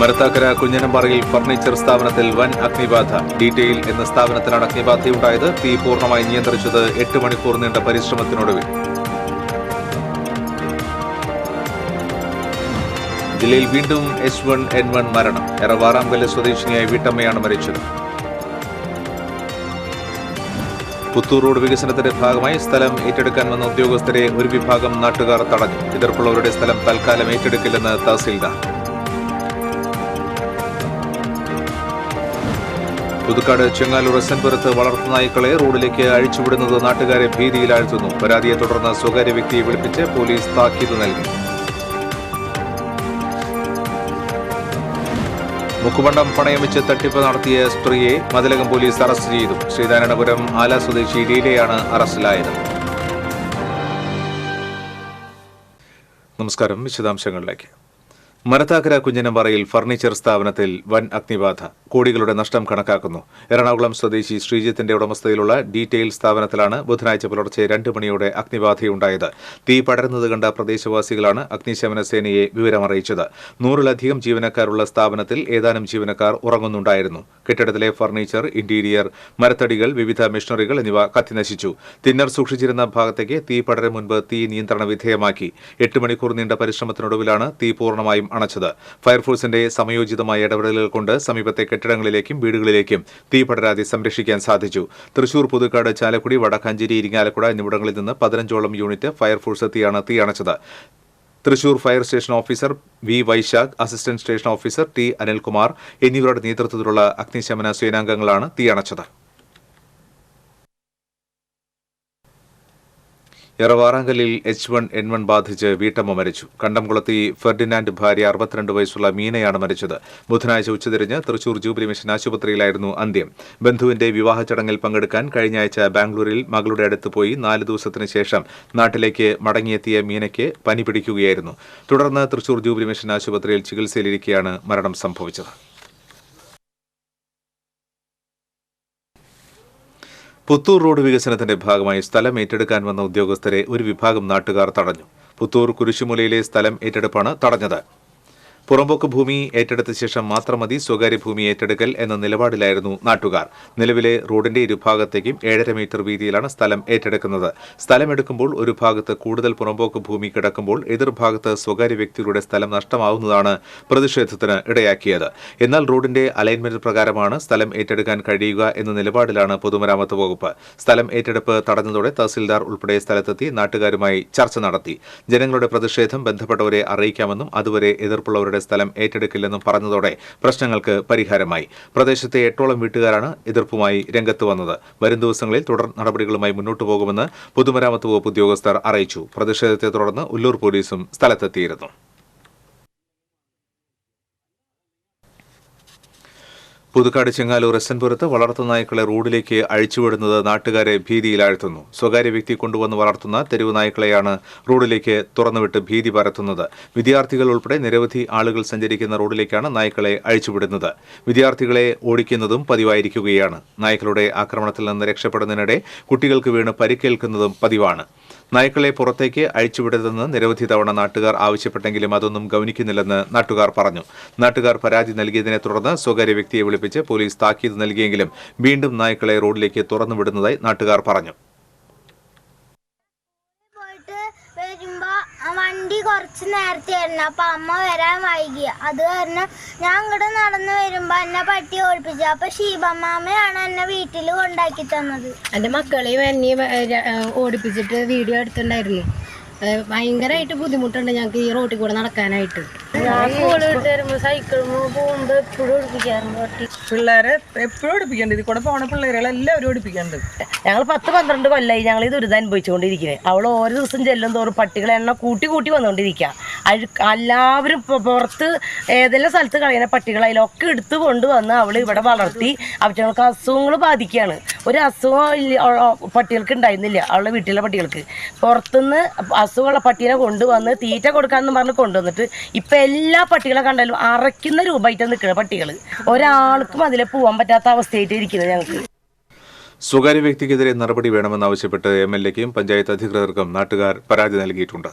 Marathakkara കുഞ്ഞനമ്പാറയിൽ furniture സ്ഥാപനത്തിൽ വൻ അഗ്നിബാധ. Detail എന്ന സ്ഥാപനത്തിലാണ് അഗ്നിബാധയുണ്ടായത്. തീ പൂർണ്ണമായി നിയന്ത്രിച്ചത് 8 മണിക്കൂർ നീണ്ട പരിശ്രമത്തിനൊടുവിൽ. ജില്ലയിൽ വീണ്ടും H1N1 മരണം. എറവാറാംകല്ല് സ്വദേശിനിയായ വീട്ടമ്മയാണ് മരിച്ചത്. പുത്തൂർ റോഡ് വികസനത്തിന്റെ ഭാഗമായി സ്ഥലം ഏറ്റെടുക്കാൻ വന്ന ഉദ്യോഗസ്ഥരെ ഒരു വിഭാഗം നാട്ടുകാർ തടഞ്ഞു. എതിർപ്പുള്ളവരുടെ സ്ഥലം തൽക്കാലം ഏറ്റെടുക്കില്ലെന്ന് തഹസിൽദാർ. പുതുക്കാട് ചെങ്ങാലൂർ എസ്എൻപുരത്ത് വളർത്തുനായ്ക്കളെ റോഡിലേക്ക് അഴിച്ചുവിടുന്നത് നാട്ടുകാരെ ഭീതിയിലാഴ്ത്തുന്നു. പരാതിയെ തുടർന്ന് സ്വകാര്യ വ്യക്തിയെ വിളിപ്പിച്ച് പോലീസ് താക്കീത് നൽകി. മുക്കുപണ്ടം പണയം വെച്ച് തട്ടിപ്പ് നടത്തിയ സ്ത്രീയെ മതിലകം പോലീസ് അറസ്റ്റ് ചെയ്തു. ശ്രീനാരായണപുരം ആല സ്വദേശി ലീലയാണ് അറസ്റ്റിലായത്. നമസ്കാരം. വിശദാംശങ്ങളിലേക്ക്. മരത്താക്കര കുഞ്ഞനമ്പാറയിൽ ഫർണിച്ചർ സ്ഥാപനത്തിൽ വൻ അഗ്നിബാധ. കോടികളുടെ നഷ്ടം കണക്കാക്കുന്നു. എറണാകുളം സ്വദേശി ശ്രീജിത്തിന്റെ ഉടമസ്ഥതയിലുള്ള ഡീറ്റെയിൽ സ്ഥാപനത്തിലാണ് ബുധനാഴ്ച പുലർച്ചെ 2 മണിയോടെ അഗ്നിബാധയുണ്ടായത്. തീ പടരുന്നത് കണ്ട പ്രദേശവാസികളാണ് അഗ്നിശമന സേനയെ വിവരമറിയിച്ചത്. 100-ലധികം ജീവനക്കാരുള്ള സ്ഥാപനത്തിൽ ഏതാനും ജീവനക്കാർ ഉറങ്ങുന്നുണ്ടായിരുന്നു. കെട്ടിടത്തിലെ ഫർണിച്ചർ, ഇന്റീരിയർ, മരത്തടികൾ, വിവിധ മെഷീനറികൾ എന്നിവ കത്തിനശിച്ചു. തിന്നർ സൂക്ഷിച്ചിരുന്ന ഭാഗത്തേക്ക് തീ പടരും മുൻപ് തീ നിയന്ത്രണ വിധേയമാക്കി. 8 മണിക്കൂർ നീണ്ട പരിശ്രമത്തിനൊടുവിലാണ് തീ പൂർണ്ണമായും അണച്ചത്. ഫയർഫോഴ്സിന്റെ സമയോചിതമായ ഇടപെടലുകൾ കൊണ്ട് സമീപത്തെ കെട്ടിടങ്ങളിലേക്കും വീടുകളിലേക്കും തീ പടരാതെ സംരക്ഷിക്കാൻ സാധിച്ചു. തൃശൂർ, പുതുക്കാട്, ചാലക്കുടി, വടക്കാഞ്ചേരി, ഇരിങ്ങാലക്കുട എന്നിവിടങ്ങളിൽ നിന്ന് 15ഓളം യൂണിറ്റ് ഫയർഫോഴ്സ് എത്തിയാണ് തീ അണച്ചത്. Thrissur fire station officer V Vaishakh, assistant station officer T Anilkumar എന്നിവരുടെ നേതൃത്വത്തിലുള്ള അഗ്നിശമന സേനാംഗങ്ങളാണ് തീ അണച്ചത്. എറവാറാങ്കല്ലിൽ H1N1 ബാധിച്ച് വീട്ടമ്മ മരിച്ചു. കണ്ടംകുളത്തി ഫെർഡിനാൻഡ് ഭാര്യ 62 വയസ്സുള്ള മീനയാണ് മരിച്ചത്. ബുധനാഴ്ച ഉച്ചതിരിഞ്ഞ് തൃശൂർ ജൂബിലി മിഷൻ ആശുപത്രിയിലായിരുന്നു അന്ത്യം. ബന്ധുവിന്റെ വിവാഹ ചടങ്ങിൽ പങ്കെടുക്കാൻ കഴിഞ്ഞയാഴ്ച ബാംഗ്ലൂരിൽ മകളുടെ അടുത്ത് പോയി 4 ദിവസത്തിന് ശേഷം നാട്ടിലേക്ക് മടങ്ങിയെത്തിയ മീനയ്ക്ക് പനി പിടിക്കുകയായിരുന്നു. തുടർന്ന് തൃശൂർ ജൂബിലി മിഷൻ ആശുപത്രിയിൽ ചികിത്സയിലിരിക്കെയാണ് മരണം സംഭവിച്ചത്. പുത്തൂർ റോഡ് വികസനത്തിന്റെ ഭാഗമായി സ്ഥലം ഏറ്റെടുക്കാൻ വന്ന ഉദ്യോഗസ്ഥരെ ഒരു വിഭാഗം നാട്ടുകാർ തടഞ്ഞു. പുത്തൂർ കുരിശുമൂലയിലെ സ്ഥലം ഏറ്റെടുപ്പാണ് തടഞ്ഞത്. പുറമ്പോക്ക് ഭൂമി ഏറ്റെടുത്ത ശേഷം മാത്രം മതി സ്വകാര്യ ഭൂമി ഏറ്റെടുക്കൽ എന്ന നിലപാടിലായിരുന്നു നാട്ടുകാർ. നിലവിലെ റോഡിന്റെ ഇരുഭാഗത്തേക്കും 7.5 മീറ്റർ വീതിയിലാണ് സ്ഥലം ഏറ്റെടുക്കുന്നത്. സ്ഥലമെടുക്കുമ്പോൾ ഒരു ഭാഗത്ത് കൂടുതൽ പുറമ്പോക്ക് ഭൂമി കിടക്കുമ്പോൾ എതിർഭാഗത്ത് സ്വകാര്യ വ്യക്തികളുടെ സ്ഥലം നഷ്ടമാവുന്നതാണ് പ്രതിഷേധത്തിന് ഇടയാക്കിയത്. എന്നാൽ റോഡിന്റെ അലൈൻമെന്റ് പ്രകാരമാണ് സ്ഥലം ഏറ്റെടുക്കാൻ കഴിയുക എന്ന നിലപാടിലാണ് പൊതുമരാമത്ത് വകുപ്പ്. സ്ഥലം ഏറ്റെടുപ്പ് തടഞ്ഞതോടെ തഹസിൽദാർ ഉൾപ്പെടെ സ്ഥലത്തെത്തി നാട്ടുകാരുമായി ചർച്ച നടത്തി. ജനങ്ങളുടെ പ്രതിഷേധം ബന്ധപ്പെട്ടവരെ അറിയിക്കാമെന്നും അതുവരെ എതിർപ്പുള്ളവരുടെ സ്ഥലം ഏറ്റെടുക്കില്ലെന്നും പറഞ്ഞതോടെ പ്രശ്നങ്ങൾക്ക് പരിഹാരമായി. പ്രദേശത്തെ 8ഓളം വീട്ടുകാരാണ് എതിർപ്പുമായി രംഗത്ത് വന്നത്. വരും ദിവസങ്ങളിൽ തുടർ നടപടികളുമായി മുന്നോട്ടു പോകുമെന്ന് പൊതുമരാമത്ത് വകുപ്പ് ഉദ്യോഗസ്ഥർ അറിയിച്ചു. പ്രതിഷേധത്തെ തുടർന്ന് ഉല്ലൂർ പോലീസും സ്ഥലത്തെത്തിയിരുന്നു. പുതുക്കാട് ചെങ്ങാലൂർ എസ്എൻപുരത്ത് വളർത്തുനായ്ക്കളെ റോഡിലേക്ക് അഴിച്ചുവിടുന്നത് നാട്ടുകാരെ ഭീതിയിലാഴ്ത്തുന്നു. സ്വകാര്യ വ്യക്തി കൊണ്ടുവന്ന് വളർത്തുന്ന തെരുവ് നായ്ക്കളെയാണ് റോഡിലേക്ക് തുറന്നുവിട്ട് ഭീതി പരത്തുന്നത്. വിദ്യാർത്ഥികൾ ഉൾപ്പെടെ നിരവധി ആളുകൾ സഞ്ചരിക്കുന്ന റോഡിലേക്കാണ് നായ്ക്കളെ അഴിച്ചുവിടുന്നത്. വിദ്യാർത്ഥികളെ ഓടിക്കുന്നതും പതിവായിരിക്കുകയാണ്. നായ്ക്കളുടെ ആക്രമണത്തിൽ നിന്ന് രക്ഷപ്പെടുന്നതിനിടെ കുട്ടികൾക്ക് വീണ് പരിക്കേൽക്കുന്നതും പതിവാണ്. നായ്ക്കളെ പുറത്തേക്ക് അഴിച്ചുവിടരുതെന്ന് നിരവധി തവണ നാട്ടുകാർ ആവശ്യപ്പെട്ടെങ്കിലും അതൊന്നും ഗവനിക്കുന്നില്ലെന്ന് നാട്ടുകാർ പറഞ്ഞു. നാട്ടുകാർ പരാതി നൽകിയതിനെ തുടർന്ന് സ്വകാര്യ വ്യക്തിയെ വിളിപ്പിച്ച് പോലീസ് താക്കീത് നൽകിയെങ്കിലും വീണ്ടും നായ്ക്കളെ റോഡിലേക്ക് തുറന്നുവിടുന്നതായി നാട്ടുകാർ പറഞ്ഞു. വണ്ടി കുറച്ച് നേരത്തെ ആയിരുന്നു. അപ്പൊ അമ്മ വരാൻ വൈകി. അത് കാരണം ഞാൻ ഇങ്ങോട്ട് നടന്നു വരുമ്പോ എന്നെ പട്ടി ഓടിപ്പിച്ചു. അപ്പൊ ഷീബമ്മാമയാണ് എന്നെ വീട്ടിൽ കൊണ്ടാക്കി തന്നത്. എന്റെ മക്കളെയും എന്നെയും ഓടിപ്പിച്ചിട്ട് വീഡിയോ എടുത്തിട്ടുണ്ടായിരുന്നു. ഭയങ്കരമായിട്ട് ബുദ്ധിമുട്ടുണ്ട് ഞങ്ങൾക്ക് ഈ റോട്ടിൽ കൂടെ നടക്കാനായിട്ട്. ഞാൻ സ്കൂളിൽ വിട്ട് വരുമ്പോൾ സൈക്കിൾ പോകുമ്പോൾ എപ്പോഴും ഓടിപ്പിക്കാറുണ്ട് പട്ടി. പിള്ളേരെ എപ്പോഴും ഓടിപ്പിക്കേണ്ടത്. ഇതിൽ കൂടെ പോണ പിള്ളേരെല്ലാവരും ഓടിപ്പിക്കേണ്ടത്. ഞങ്ങൾ 10-12 കൊല്ലമായി ഞങ്ങൾ ഈ ദുരിതം അനുഭവിച്ചുകൊണ്ടിരിക്കുന്നത്. അവൾ ഓരോ ദിവസം ചെല്ലും തോറും പട്ടികളെ എണ്ണ കൂട്ടി വന്നുകൊണ്ടിരിക്കുക. എല്ലാവരും പുറത്ത് ഏതെല്ലാം സ്ഥലത്ത് കളയുന്ന പട്ടികളതിലൊക്കെ എടുത്ത് കൊണ്ടുവന്ന് അവൾ ഇവിടെ വളർത്തി അവറ്റങ്ങൾക്ക് അസുഖങ്ങൾ ബാധിക്കുകയാണ്. ഒരു അസുഖം പട്ടികൾക്ക് ഉണ്ടായിരുന്നില്ല. അവളുടെ വീട്ടിലെ പട്ടികൾക്ക് പുറത്തുനിന്ന് അസുഖമുള്ള പട്ടീനെ കൊണ്ടുവന്ന് തീറ്റ കൊടുക്കാമെന്ന് പറഞ്ഞ് കൊണ്ടുവന്നിട്ട് ഇപ്പം എല്ലാ പട്ടികളെ കണ്ടാലും അറയ്ക്കുന്ന രൂപമായിട്ടാണ് നിൽക്കുന്ന പട്ടികൾ. ഒരാൾക്കും അതിലെ പോകാൻ പറ്റാത്ത അവസ്ഥയായിട്ട് ഇരിക്കുന്നത് ഞങ്ങൾക്ക്. സ്വകാര്യ വ്യക്തിക്കെതിരെ നടപടി വേണമെന്നാവശ്യപ്പെട്ട് MLAയ്ക്കും പഞ്ചായത്ത് അധികൃതർക്കും നാട്ടുകാർ പരാതി നൽകിയിട്ടുണ്ട്.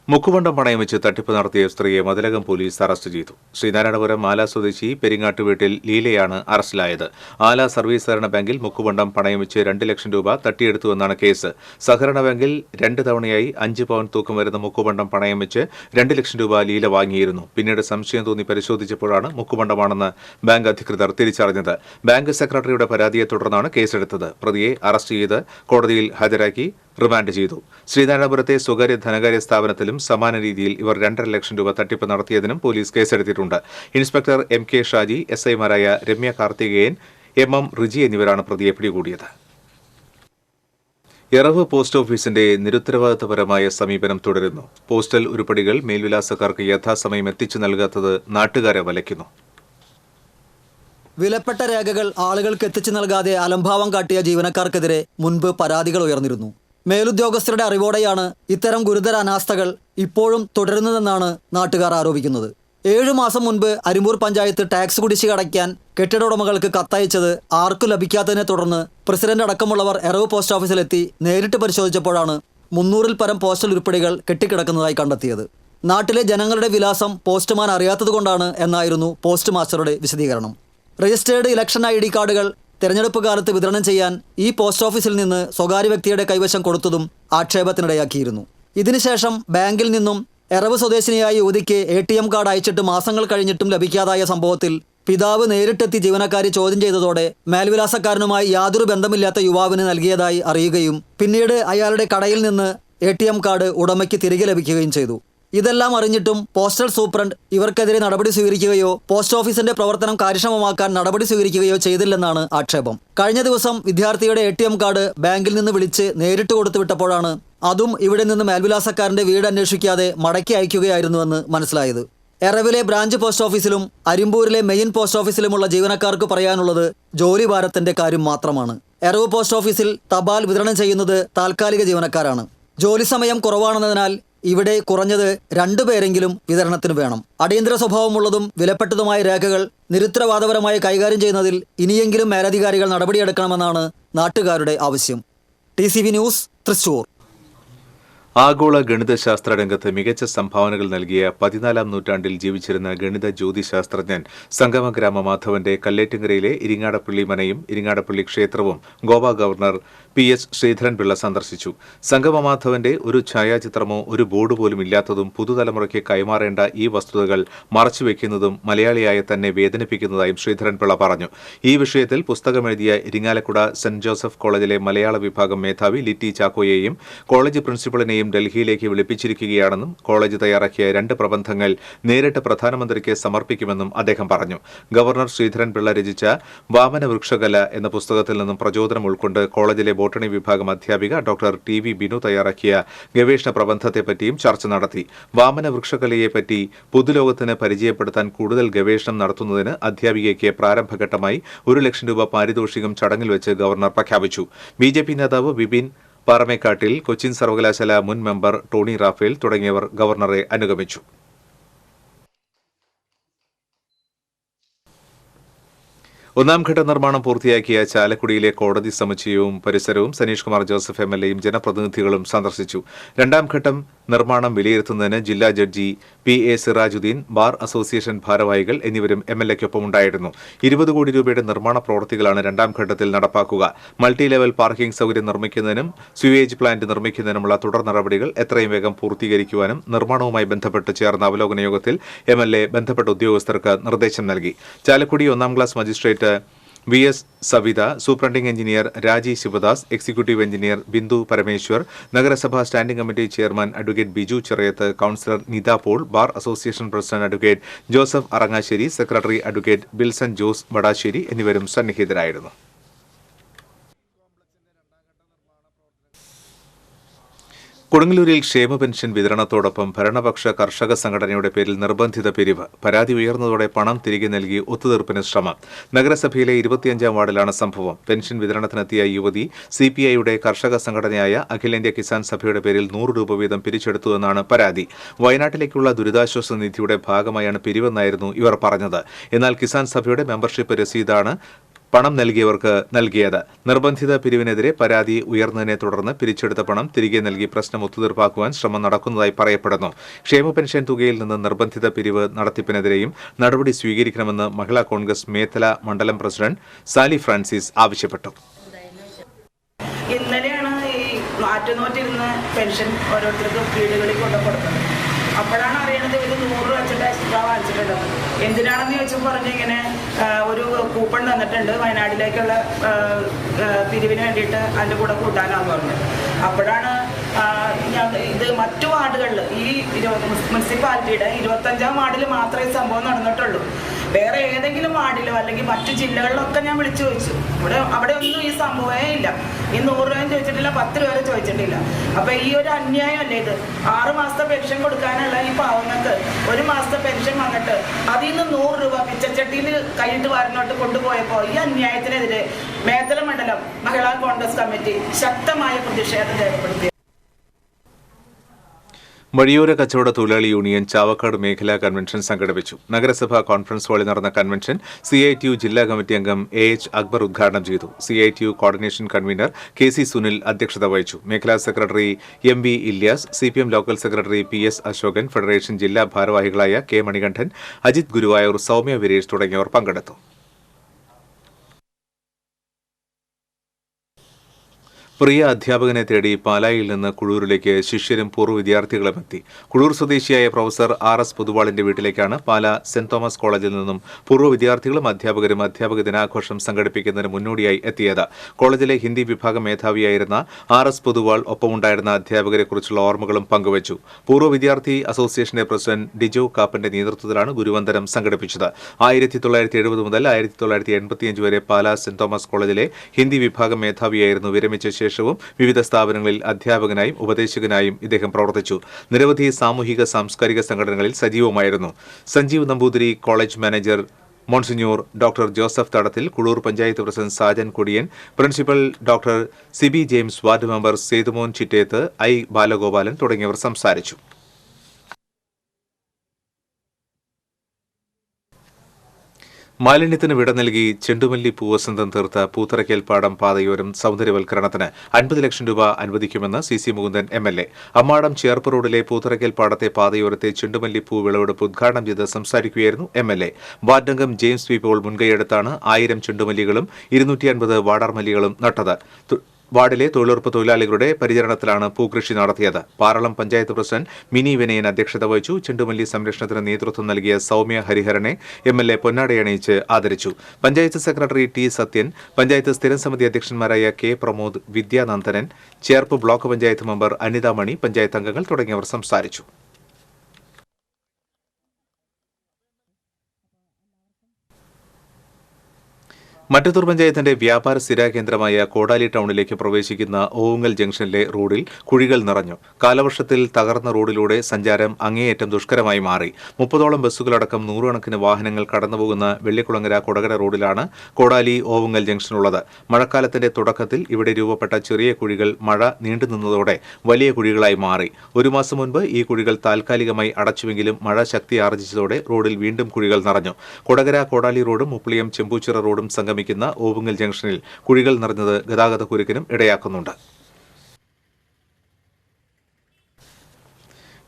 മുക്കുപണ്ടം പണയം വെച്ച് തട്ടിപ്പ് നടത്തിയ സ്ത്രീയെ മതിലകം പോലീസ് അറസ്റ്റ് ചെയ്തു. ശ്രീനാരായണപുരം ആല സ്വദേശി പെരിങ്ങാട്ട് വീട്ടിൽ ലീലയാണ് അറസ്റ്റിലായത്. ആല സർവീസ് സഹകരണ ബാങ്കിൽ മുക്കുപണ്ടം പണയം വെച്ച് 2 ലക്ഷം രൂപ തട്ടിയെടുത്തുവെന്നാണ് കേസ്. സഹകരണ ബാങ്കിൽ 2 തവണയായി 5 പവൻ തൂക്കം വരുന്ന മുക്കുപണ്ടം പണയം വെച്ച് 2 ലക്ഷം രൂപ ലീല വാങ്ങിയിരുന്നു. പിന്നീട് സംശയം തോന്നി പരിശോധിച്ചപ്പോഴാണ് മുക്കുപണ്ടമാണെന്ന് ബാങ്ക് അധികൃതർ തിരിച്ചറിഞ്ഞത്. ബാങ്ക് സെക്രട്ടറിയുടെ പരാതിയെ തുടർന്നാണ് കേസെടുത്തത്. പ്രതിയെ അറസ്റ്റ് ചെയ്ത് കോടതിയിൽ ഹാജരാക്കി റിമാൻഡ് ചെയ്തു. ശ്രീനാരായണപുരത്തെ സ്വകാര്യ ധനകാര്യ സ്ഥാപനത്തിലും സമാന രീതിയിൽ ഇവർ 2.5 ലക്ഷം രൂപ തട്ടിപ്പ് നടത്തിയതിനും പോലീസ് കേസെടുത്തിട്ടുണ്ട്. ഇൻസ്പെക്ടർ MK ഷാജി, SI-മാരായ രമ്യ കാർത്തികേയൻ, MM റിജി എന്നിവരാണ് പ്രതിയെ പിടികൂടിയത്. എറവ് പോസ്റ്റ് ഓഫീസിന്റെ നിരുത്തരവാദിത്തപരമായ സമീപനം തുടരുന്നു. പോസ്റ്റൽ ഉരുപ്പടികൾ മേൽവിലാസക്കാർക്ക് യഥാസമയം എത്തിച്ചു നൽകാത്തത് നാട്ടുകാരെ വലയ്ക്കുന്നു. വിലപ്പെട്ട രേഖകൾ ആളുകൾക്ക് എത്തിച്ചു നൽകാതെ അലംഭാവം കാട്ടിയ ജീവനക്കാർക്കെതിരെ മുൻപ് പരാതികൾ ഉയർന്നിരുന്നു. മേലുദ്യോഗസ്ഥരുടെ അറിവോടെയാണ് ഇത്തരം ഗുരുതര അനാസ്ഥകൾ ഇപ്പോഴും തുടരുന്നതെന്നാണ് നാട്ടുകാർ ആരോപിക്കുന്നത്. 7 മാസം മുൻപ് അരിമ്പൂർ പഞ്ചായത്ത് ടാക്സ് കുടിശ്ശിക അടയ്ക്കാൻ കെട്ടിട ഉടമകൾക്ക് കത്തയച്ചത് ആർക്കും ലഭിക്കാത്തതിനെ തുടർന്ന് പ്രസിഡന്റ് അടക്കമുള്ളവർ എറവ് പോസ്റ്റ് ഓഫീസിലെത്തി നേരിട്ട് പരിശോധിച്ചപ്പോഴാണ് 300-ൽ പരം പോസ്റ്റൽ ഉരുപ്പടികൾ കെട്ടിക്കിടക്കുന്നതായി കണ്ടെത്തിയത്. നാട്ടിലെ ജനങ്ങളുടെ വിലാസം പോസ്റ്റ്മാൻ അറിയാത്തതുകൊണ്ടാണ് എന്നായിരുന്നു പോസ്റ്റ് മാസ്റ്ററുടെ വിശദീകരണം. രജിസ്റ്റേർഡ് ഇലക്ഷൻ ID കാർഡുകൾ തെരഞ്ഞെടുപ്പ് കാലത്ത് വിതരണം ചെയ്യാൻ ഈ പോസ്റ്റ് ഓഫീസിൽ നിന്ന് സ്വകാര്യ വ്യക്തിയുടെ കൈവശം കൊടുത്തതും ആക്ഷേപത്തിനിടയാക്കിയിരുന്നു. ഇതിനുശേഷം ബാങ്കിൽ നിന്നും എറവ് സ്വദേശിനിയായ യുവതിക്ക് ATM കാർഡ് അയച്ചിട്ട് മാസങ്ങൾ കഴിഞ്ഞിട്ടും ലഭിക്കാതായ സംഭവത്തിൽ പിതാവ് നേരിട്ടെത്തി ജീവനക്കാരെ ചോദ്യം ചെയ്തതോടെ മേൽവിലാസക്കാരനുമായി യാതൊരു ബന്ധമില്ലാത്ത യുവാവിന് നൽകിയതായി അറിയുകയും പിന്നീട് അയാളുടെ കടയിൽ നിന്ന് ATM കാർഡ് ഉടമയ്ക്ക് തിരികെ ലഭിക്കുകയും ചെയ്തു. ഇതെല്ലാം അറിഞ്ഞിട്ടും പോസ്റ്റൽ സൂപ്രണ്ട് ഇവർക്കെതിരെ നടപടി സ്വീകരിക്കുകയോ പോസ്റ്റ് ഓഫീസിന്റെ പ്രവർത്തനം കാര്യക്ഷമമാക്കാൻ നടപടി സ്വീകരിക്കുകയോ ചെയ്തില്ലെന്നാണ് ആക്ഷേപം. കഴിഞ്ഞ ദിവസം വിദ്യാർത്ഥിയുടെ ATM കാർഡ് ബാങ്കിൽ നിന്ന് വിളിച്ച് നേരിട്ട് കൊടുത്തു വിട്ടപ്പോഴാണ് അതും ഇവിടെ നിന്ന് മേൽവിലാസക്കാരന്റെ വീട് അന്വേഷിക്കാതെ മടക്കി അയക്കുകയായിരുന്നുവെന്ന് മനസ്സിലായത്. എറവിലെ ബ്രാഞ്ച് പോസ്റ്റ് ഓഫീസിലും അരിമ്പൂരിലെ മെയിൻ പോസ്റ്റ് ഓഫീസിലുമുള്ള ജീവനക്കാർക്ക് പറയാനുള്ളത് ജോലി ഭാരത്തിന്റെ കാര്യം മാത്രമാണ്. എറവ് പോസ്റ്റ് ഓഫീസിൽ തപാൽ വിതരണം ചെയ്യുന്നത് താൽക്കാലിക ജീവനക്കാരാണ്. ജോലി സമയം കുറവാണെന്നതിനാൽ ഇവിടെ കുറഞ്ഞത് 2 പേരെങ്കിലും വിതരണത്തിന് വേണം. അടിയന്തര സ്വഭാവമുള്ളതും വിലപ്പെട്ടതുമായ രേഖകൾ നിരുത്തരവാദപരമായി കൈകാര്യം ചെയ്യുന്നതിൽ ഇനിയെങ്കിലും മേലധികാരികൾ നടപടിയെടുക്കണമെന്നാണ് നാട്ടുകാരുടെ ആവശ്യം. TCV news, Thrissur. ആഗോള ഗണിതശാസ്ത്ര രംഗത്ത് മികച്ച സംഭാവനകൾ നൽകിയ 14-ാം നൂറ്റാണ്ടിൽ ജീവിച്ചിരുന്ന ഗണിത ജ്യോതിശാസ്ത്രജ്ഞൻ സംഗമഗ്രാമ മാധവന്റെ കല്ലേറ്റുങ്കരയിലെ ഇരിങ്ങാടപ്പള്ളി മനയും ഇരിങ്ങാടപ്പള്ളി ക്ഷേത്രവും ഗോവ ഗവർണർ PS ശ്രീധരൻപിള്ള സന്ദർശിച്ചു. സംഗമമാധവന്റെ ഒരു ഛായാചിത്രമോ ഒരു ബോർഡ് പോലും ഇല്ലാത്തതും പുതുതലമുറയ്ക്ക് കൈമാറേണ്ട ഈ വസ്തുതകൾ മറച്ചുവെക്കുന്നതും മലയാളിയായ തന്നെ വേദനിപ്പിക്കുന്നതായും ശ്രീധരൻപിള്ള പറഞ്ഞു. ഈ വിഷയത്തിൽ പുസ്തകമെഴുതിയ ഇരിങ്ങാലക്കുട സെന്റ് ജോസഫ് കോളേജിലെ മലയാള വിഭാഗം മേധാവി ലിറ്റി ചാക്കോയെയും കോളേജ് പ്രിൻസിപ്പളിനെയും ഡൽഹിയിലേക്ക് വിളിപ്പിച്ചിരിക്കുകയാണെന്നും കോളേജ് തയ്യാറാക്കിയ 2 പ്രബന്ധങ്ങൾ നേരിട്ട് പ്രധാനമന്ത്രിക്ക് സമർപ്പിക്കുമെന്നും അദ്ദേഹം പറഞ്ഞു. ഗവർണർ ശ്രീധരൻപിള്ള രചിച്ച വാമന വൃക്ഷകല എന്ന പുസ്തകത്തിൽ നിന്നും പ്രചോദനം ഉൾക്കൊണ്ട് കോളേജിലെ ബോട്ടണി വിഭാഗം അധ്യാപിക ഡോക്ടർ TV ബിനു തയ്യാറാക്കിയ ഗവേഷണ പ്രബന്ധത്തെപ്പറ്റിയും ചർച്ച നടത്തി. വാമന വൃക്ഷകലയെപ്പറ്റി പൊതുലോകത്തിന് പരിചയപ്പെടുത്താൻ കൂടുതൽ ഗവേഷണം നടത്തുന്നതിന് അധ്യാപികയ്ക്ക് പ്രാരംഭഘട്ടമായി 1 ലക്ഷം രൂപ പാരിതോഷികം ചടങ്ങിൽ വെച്ച് ഗവർണർ പ്രഖ്യാപിച്ചു. BJP നേതാവ് വിപിൻ പാറമേക്കാട്ടിൽ, കൊച്ചിൻ സർവകലാശാല മുൻ മെമ്പർ ടോണി റാഫേൽ തുടങ്ങിയവർ ഗവർണറെ അനുഗമിച്ചു. ഒന്നാംഘട്ട നിർമ്മാണം പൂർത്തിയാക്കിയ ചാലക്കുടിയിലെ കോടതി സമുച്ചയവും പരിസരവും സനീഷ് കുമാർ ജോസഫ് MLAയും ജനപ്രതിനിധികളും സന്ദർശിച്ചു. 2ാം ഘട്ടം നിർമ്മാണം വിലയിരുത്തുന്നതിന് ജില്ലാ judge PA Sirajuddin, bar association ഭാരവാഹികൾ എന്നിവരും MLAയ്ക്കൊപ്പം ഉണ്ടായിരുന്നു. 20 കോടി രൂപയുടെ നിർമ്മാണ പ്രവൃത്തികളാണ് 2ാം ഘട്ടത്തിൽ നടപ്പാക്കുക. മൾട്ടി ലെവൽ പാർക്കിംഗ് സൗകര്യം നിർമ്മിക്കുന്നതിനും സ്യൂവേജ് പ്ലാന്റ് നിർമ്മിക്കുന്നതിനുമുള്ള തുടർ നടപടികൾ എത്രയും വേഗം പൂർത്തീകരിക്കുവാനും നിർമ്മാണവുമായി ബന്ധപ്പെട്ട് ചേർന്ന അവലോകന യോഗത്തിൽ MLA ബന്ധപ്പെട്ട ഉദ്യോഗസ്ഥർക്ക് നിർദ്ദേശം നൽകി. ചാലക്കുടി 1ാം class magistrate VS Savitha, superintending engineer Raji Sivadas, executive engineer Bindu Parameshwar, നഗരസഭാ standing committee chairman advocate Biju Cheriyath, councillor Nitha Paul, bar association president advocate Joseph Arangassery, secretary advocate Bilson Jose Vadassery എന്നിവരും സന്നിഹിതരായിരുന്നു. കൊടുങ്ങല്ലൂരിൽ ക്ഷേമ പെൻഷൻ വിതരണത്തോടൊപ്പം ഭരണപക്ഷ കർഷക സംഘടനയുടെ പേരിൽ നിർബന്ധിത പിരിവ്. പരാതി ഉയർന്നതോടെ പണം തിരികെ നൽകി ഒത്തുതീർപ്പിന് ശ്രമം. നഗരസഭയിലെ 25-ാം വാർഡിലാണ് സംഭവം. പെൻഷൻ വിതരണത്തിനെത്തിയ യുവതി CPIയുടെ കർഷക സംഘടനയായ അഖിലേന്ത്യാ കിസാൻ സഭയുടെ പേരിൽ 100 രൂപ വീതം പിരിച്ചെടുത്തുവെന്നാണ് പരാതി. വയനാട്ടിലേക്കുള്ള ദുരിതാശ്വാസ നിധിയുടെ ഭാഗമായാണ് പിരിവെന്നായിരുന്നു ഇവർ പറഞ്ഞത്. എന്നാൽ കിസാൻ സഭയുടെ മെമ്പർഷിപ്പ് രസീതാണ് പണം നൽകിയവർക്ക് നൽകിയത്. നിർബന്ധിത പിരിവിനെതിരെ പരാതി ഉയർന്നതിനെ തുടർന്ന് പിരിച്ചെടുത്ത പണം തിരികെ നൽകി പ്രശ്നം ഒത്തുതീർപ്പാക്കുവാൻ ശ്രമം നടക്കുന്നതായി പറയപ്പെടുന്നു. ക്ഷേമ പെൻഷൻ തുകയിൽ നിന്ന് നിർബന്ധിത പിരിവ് നടത്തിപ്പിനെതിരെയും നടപടി സ്വീകരിക്കണമെന്ന് മഹിളാ കോൺഗ്രസ് മേത്തല മണ്ഡലം പ്രസിഡന്റ് സാലി ഫ്രാൻസിസ് ആവശ്യപ്പെട്ടു. ഇന്നലെയാണ് ഈ ആറ്റുനോറ്റിരുന്ന പെൻഷൻ ഓരോരുത്തർക്കും വീടുകളിൽ കൊണ്ടുകൊടുത്തത്. അപ്പോഴാണ് അറിയണത് ഇത് 100 രൂപ വെച്ചിട്ട് എക്സ്ട്രാ വാങ്ങിച്ചിട്ടുണ്ടെന്ന്. എന്തിനാണെന്ന് ചോദിച്ചപ്പോൾ പറഞ്ഞു ഇങ്ങനെ ഒരു കൂപ്പൺ തന്നിട്ടുണ്ട് വയനാട്ടിലേക്കുള്ള പിരിവിന് വേണ്ടിയിട്ട് അതിൻ്റെ കൂടെ കൂട്ടാനാന്ന് പറഞ്ഞത്. അപ്പോഴാണ് ഇത് മറ്റു വാർഡുകളിൽ ഈ മുനിസിപ്പാലിറ്റിയുടെ 25ാം വാർഡിൽ മാത്രമേ സംഭവം നടന്നിട്ടുള്ളൂ. വേറെ ഏതെങ്കിലും വാർഡിലോ അല്ലെങ്കിൽ മറ്റു ജില്ലകളിലൊക്കെ ഞാൻ വിളിച്ചു ചോദിച്ചു. അവിടെ ഒന്നും ഈ സംഭവമേ ഇല്ല. ഈ 100 രൂപയും ചോദിച്ചിട്ടില്ല, 10 രൂപ വരെ ചോദിച്ചിട്ടില്ല. അപ്പൊ ഈ ഒരു അന്യായമല്ലേ ഇത്? 6 മാസത്തെ പെൻഷൻ കൊടുക്കാനുള്ള ഈ പാവങ്ങൾക്ക് 1 മാസത്തെ പെൻഷൻ വന്നിട്ട് അതിൽ നിന്ന് 100 രൂപ പിച്ചച്ചട്ടിയിൽ കൈയിട്ട് വാരനോട്ട് കൊണ്ടുപോയപ്പോൾ ഈ അന്യായത്തിനെതിരെ മേത്തല മണ്ഡലം മഹിളാ കോൺഗ്രസ് കമ്മിറ്റി ശക്തമായ പ്രതിഷേധം രേഖപ്പെടുത്തി. വഴിയോര കച്ചവട തൊഴിലാളി യൂണിയൻ ചാവക്കാട് മേഖലാ കൺവെൻഷൻ സംഘടിപ്പിച്ചു. നഗരസഭാ കോൺഫറൻസ് ഹാളിൽ നടന്ന കൺവെൻഷൻ CITU ജില്ലാ കമ്മിറ്റി അംഗം AH അക്ബർ ഉദ്ഘാടനം ചെയ്തു. CITU coordination convener KC Sunil അധ്യക്ഷത വഹിച്ചു. മേഖലാ secretary MV Ilyas, CPM local secretary PS Ashokan, federation ജില്ലാ ഭാരവാഹികളായ K മണികണ്ഠൻ, അജിത് ഗുരുവായൂർ, സൗമ്യ വിരേഷ് തുടങ്ങിയവർ പങ്കെടുത്തു. പ്രിയ അധ്യാപകനെ തേടി പാലായിൽ നിന്ന് കുഴൂരിലേക്ക് ശിഷ്യരും പൂർവ്വ വിദ്യാർത്ഥികളും എത്തി. കുഴൂർ സ്വദേശിയായ പ്രൊഫസർ RS പൊതുവാളിന്റെ വീട്ടിലേക്കാണ് പാല സെന്റ് തോമസ് കോളേജിൽ നിന്നും പൂർവ്വ വിദ്യാർത്ഥികളും അധ്യാപകരും അധ്യാപക ദിനാഘോഷം സംഘടിപ്പിക്കുന്നതിന് മുന്നോടിയായി എത്തിയത്. കോളേജിലെ ഹിന്ദി വിഭാഗം മേധാവിയായിരുന്ന RS പൊതുവാൾ ഒപ്പമുണ്ടായിരുന്ന അധ്യാപകരെക്കുറിച്ചുള്ള ഓർമ്മകളും പങ്കുവച്ചു. പൂർവ്വ വിദ്യാർത്ഥി അസോസിയേഷന്റെ പ്രസിഡന്റ് ഡിജോ കാപ്പന്റെ നേതൃത്വത്തിലാണ് ഗുരുവന്ദനം സംഘടിപ്പിച്ചത്. 1970 മുതൽ 1985 വരെ പാല സെന്റ് തോമസ് കോളേജിലെ ഹിന്ദി വിഭാഗം മേധാവിയായിരുന്നു. വിരമിച്ച ശേഷവും വിവിധ സ്ഥാപനങ്ങളിൽ അധ്യാപകനായും ഉപദേശകനായും ഇദ്ദേഹം പ്രവർത്തിച്ചു. നിരവധി സാമൂഹിക സാംസ്കാരിക സംഘടനകളിൽ സജീവമായിരുന്നു. Sanjeev Namboothiri college manager monsignor doctor Joseph Thadathil, Kuloor panchayat president Sajan Kodiyan, principal doctor Siby James, ward member Sethumon Chittethu, Balagopalan തുടങ്ങിയവർ സംസാരിച്ചു. മാലിന്യത്തിന് വിട നൽകി ചെണ്ടുമല്ലി പൂവസന്തം തീർത്ത പൂത്തറയ്ക്കൽപ്പാടം പാതയോരം സൗന്ദര്യവൽക്കരണത്തിന് 50 ലക്ഷം രൂപ അനുവദിക്കുമെന്ന് CC മുകുന്ദൻ MLA. അമ്മാടം ചേർപ്പ് റോഡിലെ പൂത്തറയ്ക്കൽപ്പാടത്തെ പാതയോരത്തെ ചെണ്ടുമല്ലി പൂ വിളവെടുപ്പ് ഉദ്ഘാടനം ചെയ്ത് സംസാരിക്കുകയായിരുന്നു MLA. വാർഡംഗം ജെയിംസ് വി പോൾ മുൻകൈയെടുത്താണ് 1000 ചെണ്ടുമല്ലികളും 250 വാടാർമല്ലികളും നട്ടത്. വാർഡിലെ തൊഴിലുറപ്പ് തൊഴിലാളികളുടെ പരിചരണത്തിലാണ് പൂക്കൃഷി നടത്തിയത്. പാറളം പഞ്ചായത്ത് പ്രസിഡന്റ് മിനി വിനയൻ അധ്യക്ഷത വഹിച്ചു. ചെണ്ടുമല്ലി സംരക്ഷണത്തിന് നേതൃത്വം നൽകിയ സൗമ്യ ഹരിഹരനെ MLA പൊന്നാടയണിയിച്ച് ആദരിച്ചു. പഞ്ചായത്ത് സെക്രട്ടറി T സത്യൻ, പഞ്ചായത്ത് സ്ഥിരം സമിതി അധ്യക്ഷന്മാരായ K Pramod, Vidyanandanan, Cherpu block panchayat member Anitha Mani, panchayat അംഗങ്ങൾ തുടങ്ങിയവർ സംസാരിച്ചു. മറ്റത്തൂർ പഞ്ചായത്തിന്റെ വ്യാപാര സ്ഥിരാകേന്ദ്രമായ കോടാലി ടൗണിലേക്ക് പ്രവേശിക്കുന്ന ഓവുങ്ങൽ ജംഗ്ഷനിലെ റോഡിൽ കുഴികൾ നിറഞ്ഞു. കാലവർഷത്തിൽ തകർന്ന റോഡിലൂടെ സഞ്ചാരം അങ്ങേയറ്റം ദുഷ്കരമായി മാറി. 30ഓളം ബസ്സുകളടക്കം 100 കണക്കിന് വാഹനങ്ങൾ കടന്നുപോകുന്ന വെള്ളിക്കുളങ്ങര കൊടകര റോഡിലാണ് കോടാലി ഓവുങ്ങൽ ജംഗ്ഷനുള്ളത്. മഴക്കാലത്തിന്റെ തുടക്കത്തിൽ ഇവിടെ രൂപപ്പെട്ട ചെറിയ കുഴികൾ മഴ നീണ്ടുനിന്നതോടെ വലിയ കുഴികളായി മാറി. 1 മാസം മുൻപ് ഈ കുഴികൾ താൽക്കാലികമായി അടച്ചുവെങ്കിലും മഴ ശക്തി ആർജിച്ചതോടെ റോഡിൽ വീണ്ടും കുഴികൾ നിറഞ്ഞു. കൊടകര കോടാലി റോഡും മുപ്ലിയം ചെമ്പൂച്ചിറ റോഡും സംഗമിക്കുന്ന ഓവുങ്ങൽ ജംഗ്ഷനിൽ കുഴികൾ നിറഞ്ഞത് ഗതാഗത കുരുക്കിനും ഇടയാക്കുന്നുണ്ട്.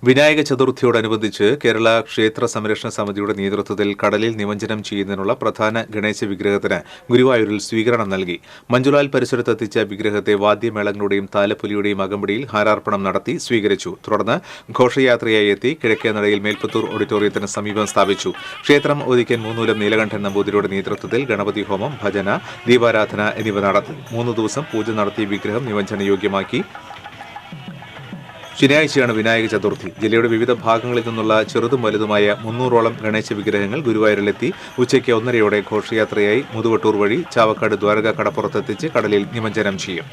വിനായക ചതുർത്ഥിയോടനുബന്ധിച്ച് കേരള ക്ഷേത്ര സംരക്ഷണ സമിതിയുടെ നേതൃത്വത്തിൽ കടലിൽ നിമജ്ജനം ചെയ്യുന്നതിനുള്ള പ്രധാന ഗണേശ വിഗ്രഹത്തിന് ഗുരുവായൂരിൽ സ്വീകരണം നൽകി. മഞ്ജുലാൽ പരിസരത്തെത്തിച്ച വിഗ്രഹത്തെ വാദ്യമേളങ്ങളുടെയും താലപ്പൊലിയുടെയും അകമ്പടിയിൽ ഹാരാർപ്പണം നടത്തി സ്വീകരിച്ചു. തുടർന്ന് ഘോഷയാത്രയായി എത്തി കിഴക്കേനടയിൽ മേൽപ്പത്തൂർ ഓഡിറ്റോറിയത്തിന് സമീപം സ്ഥാപിച്ചു. ക്ഷേത്രം ഒതുക്കൻ മൂന്നൂലം നീലകണ്ഠൻ നമ്പൂതിരിയുടെ നേതൃത്വത്തിൽ ഗണപതി ഹോമം, ഭജന, ദീപാരാധന എന്നിവ നടത്തി. 3 ദിവസം പൂജ നടത്തി വിഗ്രഹം നിമജ്ജന യോഗ്യമാക്കി. ശനിയാഴ്ചയാണ് വിനായക ചതുർത്ഥി. ജില്ലയുടെ വിവിധ ഭാഗങ്ങളിൽ നിന്നുള്ള ചെറുതും വലുതുമായ 300ഓളം ഗണേശ വിഗ്രഹങ്ങൾ ഗുരുവായൂരിലെത്തി ഉച്ചയ്ക്ക് 1:30 ഘോഷയാത്രയായി മുതുവട്ടൂർ വഴി ചാവക്കാട് ദ്വാരക കടപ്പുറത്തെത്തിച്ച് കടലിൽ നിമജ്ജനം ചെയ്യും.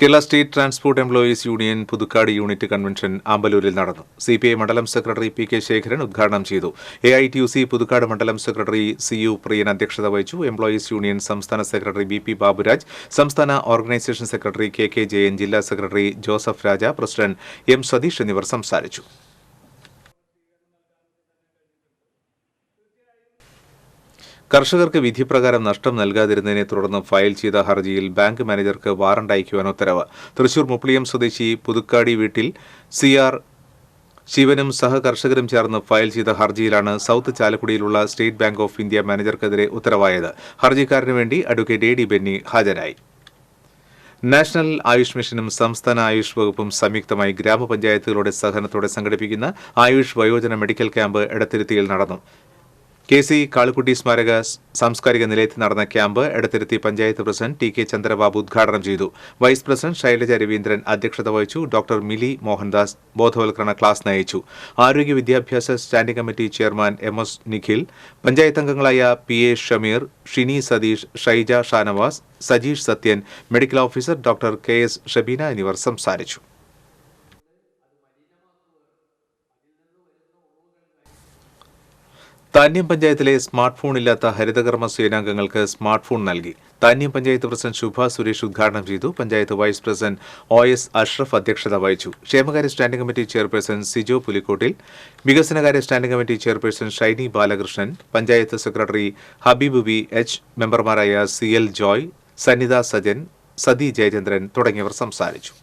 Kerala state transport employees union Puthukkad unit convention ആമ്പലൂരിൽ നടന്നു. CPI മണ്ഡലം സെക്രട്ടറി PK ശേഖരൻ ഉദ്ഘാടനം ചെയ്തു. AITUC പുതുക്കാട് മണ്ഡലം സെക്രട്ടറി CU പ്രിയൻ അധ്യക്ഷത വഹിച്ചു. എംപ്ലോയീസ് യൂണിയൻ സംസ്ഥാന സെക്രട്ടറി BP ബാബുരാജ്, സംസ്ഥാന ഓർഗനൈസേഷൻ സെക്രട്ടറി KK ജയൻ, ജില്ലാ സെക്രട്ടറി ജോസഫ് രാജ, പ്രസിഡന്റ് M സതീഷ് എന്നിവർ സംസാരിച്ചു. കർഷകർക്ക് വിധിപ്രകാരം നഷ്ടം നൽകാതിരുന്നതിനെ തുടർന്ന് ഫയൽ ചെയ്ത ഹർജിയിൽ ബാങ്ക് മാനേജർക്ക് വാറണ്ട് അയക്കുവാൻ ഉത്തരവ്. തൃശൂർ മുപ്ലിയം സ്വദേശി പുതുക്കാടി വീട്ടിൽ CR ശിവനും സഹകർഷകരും ചേർന്ന് ഫയൽ ചെയ്ത ഹർജിയിലാണ് സൌത്ത് ചാലക്കുടിയിലുള്ള സ്റ്റേറ്റ് ബാങ്ക് ഓഫ് ഇന്ത്യ മാനേജർക്കെതിരെ ഉത്തരവായത്. ഹർജിക്കാരന് വേണ്ടി അഡ്വക്കേറ്റ് AD ബെന്നി ഹാജരായി. നാഷണൽ ആയുഷ് മിഷനും സംസ്ഥാന ആയുഷ് വകുപ്പും സംയുക്തമായി ഗ്രാമപഞ്ചായത്തുകളുടെ സഹകരണത്തോടെ സംഘടിപ്പിക്കുന്ന ആയുഷ് വയോജന മെഡിക്കൽ ക്യാമ്പ് എടത്തിരുത്തിയിൽ നടന്നു. KC കാളുക്കുട്ടി സ്മാരക സാംസ്കാരിക നിലയത്തിൽ നടന്ന camp Edathiruthy panchayat president TK Chandrababu ഉദ്ഘാടനം ചെയ്തു. വൈസ് പ്രസിഡന്റ് ശൈലജ രവീന്ദ്രൻ അധ്യക്ഷത വഹിച്ചു. ഡോക്ടർ മിലി മോഹൻദാസ് ബോധവൽക്കരണ ക്ലാസ് നയിച്ചു. ആരോഗ്യ വിദ്യാഭ്യാസ standing committee chairman MS Nikhil, panchayat അംഗങ്ങളായ PA Shameer, Shini Satheesh, Shaija Shanavas, Sajeesh Sathyan, medical officer doctor KS Shabeena എന്നിവർ സംസാരിച്ചു. താന്യം പഞ്ചായത്തിലെ സ്മാർട്ട് ഫോൺ ഇല്ലാത്ത ഹരിതകർമ്മ സേനാംഗങ്ങൾക്ക് സ്മാർട്ട് ഫോൺ നൽകി. താന്യം പഞ്ചായത്ത് പ്രസിഡന്റ് ശുഭ സുരേഷ് ഉദ്ഘാടനം ചെയ്തു. Panchayat vice president OS Ashraf അധ്യക്ഷത വഹിച്ചു. ക്ഷേമകാര്യ standing committee chairperson Sijo Pulikkottil, വികസനകാര്യ standing committee chairperson Shiny Balakrishnan, panchayat secretary Habeeb BH, മെമ്പർമാരായ CL ജോയ്, സന്നിത സജൻ, സതി ജയചന്ദ്രൻ തുടങ്ങിയവർ സംസാരിച്ചു.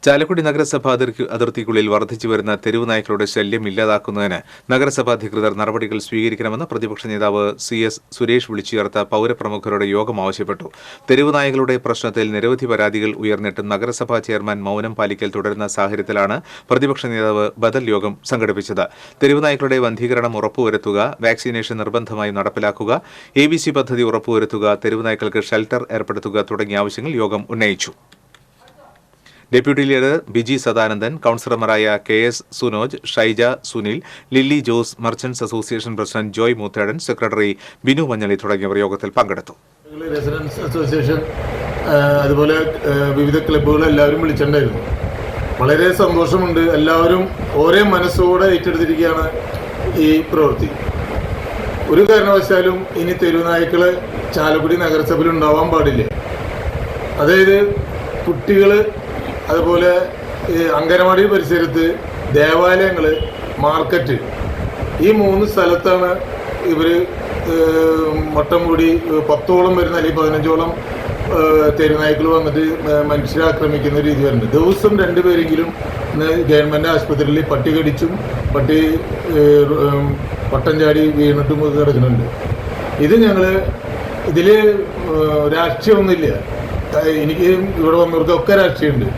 ചാലക്കുടി നഗരസഭാ അതിർത്തിക്കുള്ളിൽ വർദ്ധിച്ചുവരുന്ന തെരുവ് നായ്ക്കളുടെ ശല്യം ഇല്ലാതാക്കുന്നതിന് നഗരസഭാ അധികൃതർ നടപടികൾ സ്വീകരിക്കണമെന്ന് പ്രതിപക്ഷ നേതാവ് CS സുരേഷ് വിളിച്ചു ചേർത്ത പൌരപ്രമുഖരുടെ യോഗം ആവശ്യപ്പെട്ടു. തെരുവ് നായകളുടെ പ്രശ്നത്തിൽ നിരവധി പരാതികൾ ഉയർന്നിട്ടും നഗരസഭാ ചെയർമാൻ മൌനം പാലിക്കൽ തുടരുന്ന സാഹചര്യത്തിലാണ് പ്രതിപക്ഷ നേതാവ് ബദൽ യോഗം സംഘടിപ്പിച്ചത്. തെരുവ് നായ്ക്കളുടെ വന്ധീകരണം ഉറപ്പുവരുത്തുക, വാക്സിനേഷൻ നിർബന്ധമായും നടപ്പിലാക്കുക, ABC പദ്ധതി ഉറപ്പുവരുത്തുക, തെരുവ് നായ്ക്കൾക്ക് ഷെൽട്ടർ ഏർപ്പെടുത്തുക തുടങ്ങിയ ആവശ്യങ്ങൾ യോഗം ഉന്നയിച്ചു. ഡെപ്യൂട്ടി ലീഡർ ബിജി സദാനന്ദൻ, കൌൺസിലർമാരായ KS Sunoj, Shyja Sunil, Lilly Jose, merchants association president Joy Moothedan, secretary Binu Manjali തുടങ്ങിയവർ യോഗത്തിൽ പങ്കെടുത്തു. റെസിഡൻസ് അസോസിയേഷൻ അതുപോലെ വിവിധ ക്ലബ്ബുകൾ എല്ലാവരും വിളിച്ചിട്ടുണ്ടായിരുന്നു. വളരെ സന്തോഷമുണ്ട്. എല്ലാവരും ഒരേ മനസ്സോടെ ഏറ്റെടുത്തിരിക്കുകയാണ് ഈ പ്രവൃത്തി. ഒരു കാരണവശാലും ഇനി തെരുവുനായ്ക്കൾ ചാലക്കുടി നഗരസഭയിൽ ഉണ്ടാവാൻ പാടില്ല. അതായത് കുട്ടികൾ, അതുപോലെ അംഗനവാടി പരിസരത്ത്, ദേവാലയങ്ങൾ, മാർക്കറ്റ്, ഈ 3 സ്ഥലത്താണ് ഇവർ വട്ടം കൂടി 10ഓളം വരുന്ന അല്ലെങ്കിൽ 15ഓളം തെരുനായ്ക്കൾ വന്നിട്ട് മനുഷ്യരെ ആക്രമിക്കുന്ന രീതി വരുന്നുണ്ട്. ദിവസം 2 പേരെങ്കിലും ഗവൺമെൻറ് ആശുപത്രിയിൽ പട്ടി കടിച്ചും പട്ടി വട്ടം ചാടി വീണിട്ടും കിടക്കുന്നുണ്ട്. ഇത് ഇതിൽ രാഷ്ട്രീയമൊന്നുമില്ല. എനിക്ക് ഇവിടെ വന്നവർക്കൊക്കെ രാഷ്ട്രീയമുണ്ട്.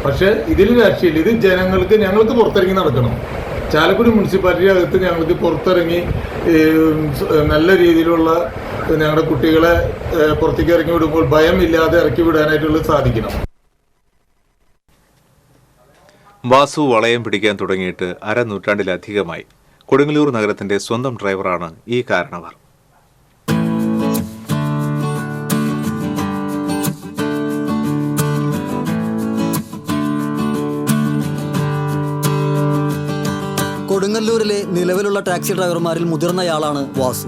പക്ഷേ ഇതിൽ രാഷ്ട്രീയമില്ല. ഇത് ഞങ്ങൾക്ക് പുറത്തിറങ്ങി നടക്കണം. ചാലക്കുടി മുനിസിപ്പാലിറ്റി അകത്ത് ഞങ്ങൾക്ക് പുറത്തിറങ്ങി നല്ല രീതിയിലുള്ള ഞങ്ങളുടെ കുട്ടികളെ പുറത്തേക്ക് ഇറക്കി വിടുമ്പോൾ ഭയമില്ലാതെ ഇറക്കി വിടാനായിട്ടുള്ള സാധിക്കണം. വാസു വളയം പിടിക്കാൻ തുടങ്ങിയിട്ട് അരനൂറ്റാണ്ടിലധികമായി. കൊടുങ്ങല്ലൂർ നഗരത്തിന്റെ സ്വന്തം ഡ്രൈവറാണ് ഈ കാരണവർ. കൊടുങ്ങല്ലൂരിലെ നിലവിലുള്ള ടാക്സി ഡ്രൈവർമാരിൽ മുതിർന്നയാളാണ് വാസു.